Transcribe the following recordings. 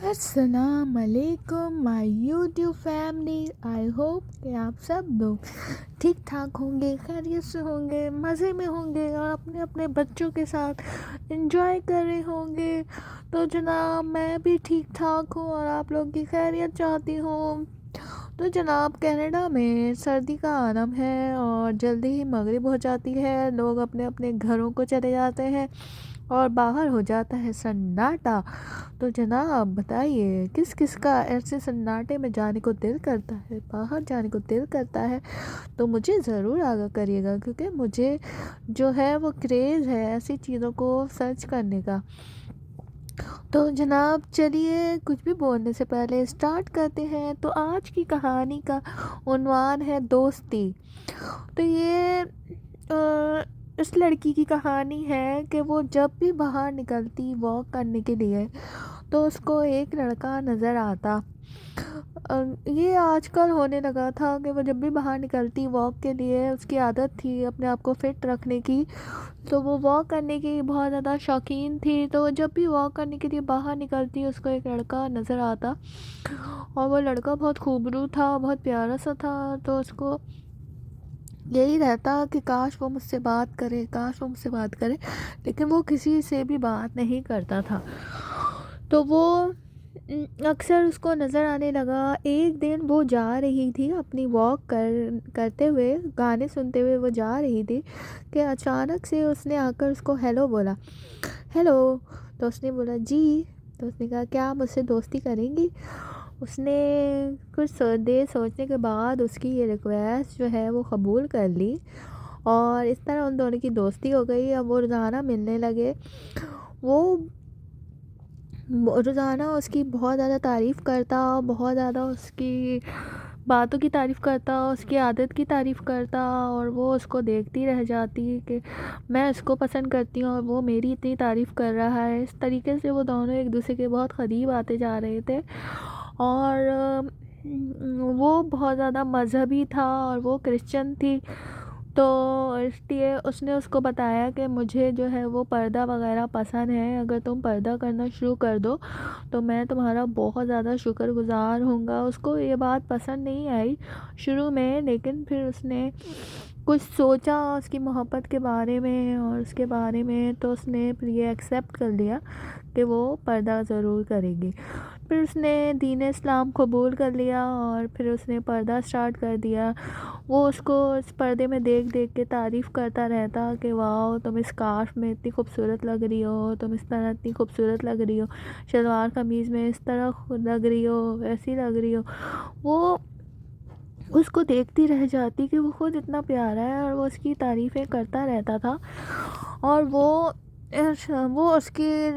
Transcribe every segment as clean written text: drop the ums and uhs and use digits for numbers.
अस्सलाम वालेकुम my YouTube family. I hope कि आप सब लोग ठीक ठाक होंगे, खैरियत से होंगे, मज़े में होंगे और अपने अपने बच्चों के साथ एंजॉय कर रहे होंगे। तो जनाब मैं भी ठीक ठाक हूँ और आप लोग की खैरियत चाहती हूँ। तो जनाब कनाडा में सर्दी का आलम है और जल्दी ही मगरिब हो जाती है, लोग अपने अपने घरों को चले जाते हैं और बाहर हो जाता है सन्नाटा। तो जनाब बताइए किस किस का ऐसे सन्नाटे में जाने को दिल करता है, बाहर जाने को दिल करता है? तो मुझे ज़रूर आगाह करिएगा, क्योंकि मुझे जो है वो क्रेज़ है ऐसी चीज़ों को सर्च करने का। तो जनाब चलिए कुछ भी बोलने से पहले स्टार्ट करते हैं। तो आज की कहानी का उन्वान है दोस्ती। तो ये इस लड़की की कहानी है कि वो जब भी बाहर निकलती वॉक करने के लिए तो उसको एक लड़का नज़र आता। ये आजकल होने लगा था कि वो जब भी बाहर निकलती वॉक के लिए, उसकी आदत थी अपने आप को फिट रखने की, तो वो वॉक करने की बहुत ज़्यादा शौकीन थी। तो जब भी वॉक करने के लिए बाहर निकलती उसको एक लड़का नज़र आता और वो लड़का बहुत खूबरू था, बहुत प्यारा सा था। तो उसको यही रहता कि काश वो मुझसे बात करे, काश वो मुझसे बात करे, लेकिन वो किसी से भी बात नहीं करता था। तो वो अक्सर उसको नज़र आने लगा। एक दिन वो जा रही थी अपनी वॉक करते हुए, गाने सुनते हुए वो जा रही थी कि अचानक से उसने आकर उसको हेलो बोला। हेलो। तो उसने बोला जी। तो उसने कहा क्या आप मुझसे दोस्ती करेंगी? उसने कुछ देर सोचने के बाद उसकी ये रिक्वेस्ट जो है वो कबूल कर ली और इस तरह उन दोनों की दोस्ती हो गई। अब वो रोज़ाना मिलने लगे। वो रोज़ाना उसकी बहुत ज़्यादा तारीफ़ करता, बहुत ज़्यादा उसकी बातों की तारीफ़ करता, उसकी आदत की तारीफ़ करता और वो उसको देखती रह जाती कि मैं इसको पसंद करती हूँ और वो मेरी इतनी तारीफ़ कर रहा है। इस तरीके से वो दोनों एक दूसरे के बहुत क़रीब आते जा रहे थे। और वो बहुत ज़्यादा मज़हबी था और वो क्रिश्चियन थी। तो इसलिए उसने उसको बताया कि मुझे जो है वो पर्दा वगैरह पसंद है, अगर तुम पर्दा करना शुरू कर दो तो मैं तुम्हारा बहुत ज़्यादा शुक्रगुज़ार होऊंगा। उसको ये बात पसंद नहीं आई शुरू में, लेकिन फिर उसने कुछ सोचा उसकी मोहब्बत के बारे में और उसके बारे में, तो उसने फिर ये एक्सेप्ट कर लिया कि वो पर्दा ज़रूर करेगी। फिर उसने दीन इस्लाम कबूल कर लिया और फिर उसने पर्दा स्टार्ट कर दिया। वो उसको इस पर्दे में देख देख के तारीफ़ करता रहता कि वाह तुम इस स्कार्फ में इतनी खूबसूरत लग रही हो, तुम इस तरह इतनी खूबसूरत लग रही हो, शलवार कमीज़ में इस तरह लग रही हो, वैसी लग रही हो। वो उसको देखती रह जाती कि वो खुद इतना प्यारा है और वो उसकी तारीफ़ें करता रहता था। और वो उसके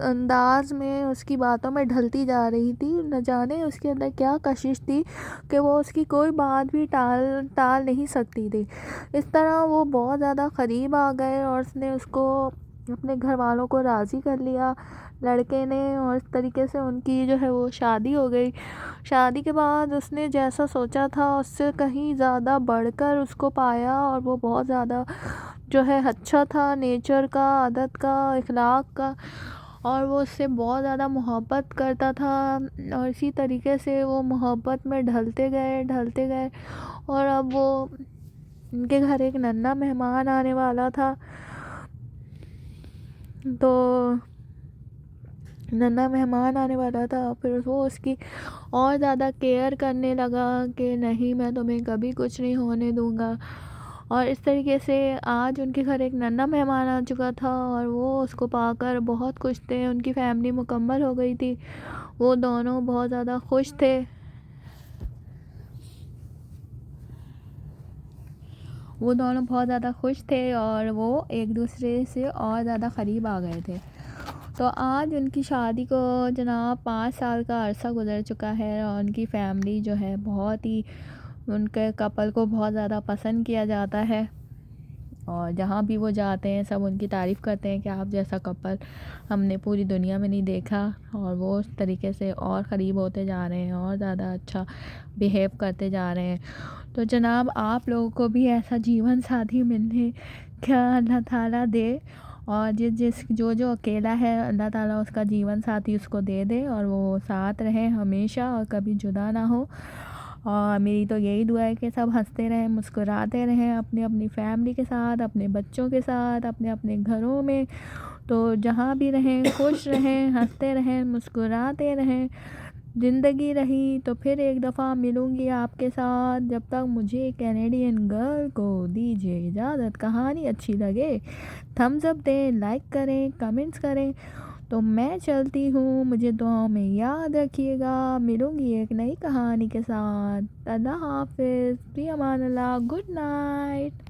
अंदाज में उसकी बातों में ढलती जा रही थी। न जाने उसके अंदर क्या कशिश थी कि वो उसकी कोई बात भी टाल टाल नहीं सकती थी। इस तरह वो बहुत ज़्यादा क़रीब आ गए और उसने उसको अपने घर वालों को राज़ी कर लिया लड़के ने, और इस तरीके से उनकी जो है वो शादी हो गई। शादी के बाद उसने जैसा सोचा था उससे कहीं ज़्यादा बढ़कर उसको पाया और वो बहुत ज़्यादा जो है अच्छा था, नेचर का, आदत का, इखलाक का, और वो उससे बहुत ज़्यादा मोहब्बत करता था। और इसी तरीके से वो मोहब्बत में ढलते गए और अब वो उनके घर एक नन्हा मेहमान आने वाला था। तो नन्हा मेहमान आने वाला था, फिर वो उसकी और ज़्यादा केयर करने लगा कि नहीं मैं तुम्हें कभी कुछ नहीं होने दूंगा। और इस तरीके से आज उनके घर एक नन्हा मेहमान आ चुका था और वो उसको पाकर बहुत खुश थे। उनकी फैमिली मुकम्मल हो गई थी, वो दोनों बहुत ज़्यादा खुश थे। वो दोनों बहुत ज़्यादा खुश थे और वो एक दूसरे से और ज़्यादा क़रीब आ गए थे। तो आज उनकी शादी को जनाब 5 साल का अरसा गुज़र चुका है और उनकी फैमिली जो है बहुत ही, उनके कपल को बहुत ज़्यादा पसंद किया जाता है और जहाँ भी वो जाते हैं सब उनकी तारीफ़ करते हैं कि आप जैसा कपल हमने पूरी दुनिया में नहीं देखा। और वो उस तरीके से और क़रीब होते जा रहे हैं और ज़्यादा अच्छा बिहेव करते जा रहे हैं। तो जनाब आप लोगों को भी ऐसा जीवन साथी मिलने का अल्लाह ताला दे اور جو اکیلا ہے اللہ تعالیٰ اس کا جیون ساتھی اس کو دے دے اور وہ ساتھ رہے ہمیشہ اور کبھی جدا نہ ہو. اور میری تو یہی دعا ہے کہ سب ہنستے رہیں مسکراتے رہیں اپنی اپنی فیملی کے ساتھ, اپنے بچوں کے ساتھ, اپنے اپنے گھروں میں. تو جہاں بھی رہیں خوش رہیں, ہنستے رہیں, مسکراتے رہیں. زندگی رہی تو پھر ایک دفعہ ملوں گی آپ کے ساتھ. جب تک مجھے کینیڈین گرل کو دیجیے اجازت. کہانی اچھی لگے تھمز اپ دیں, لائک کریں, کمنٹس کریں. تو میں چلتی ہوں, مجھے دعاؤں میں یاد رکھیے گا. ملوں گی ایک نئی کہانی کے ساتھ. اللہ حافظ, فی امان اللہ, گڈ نائٹ.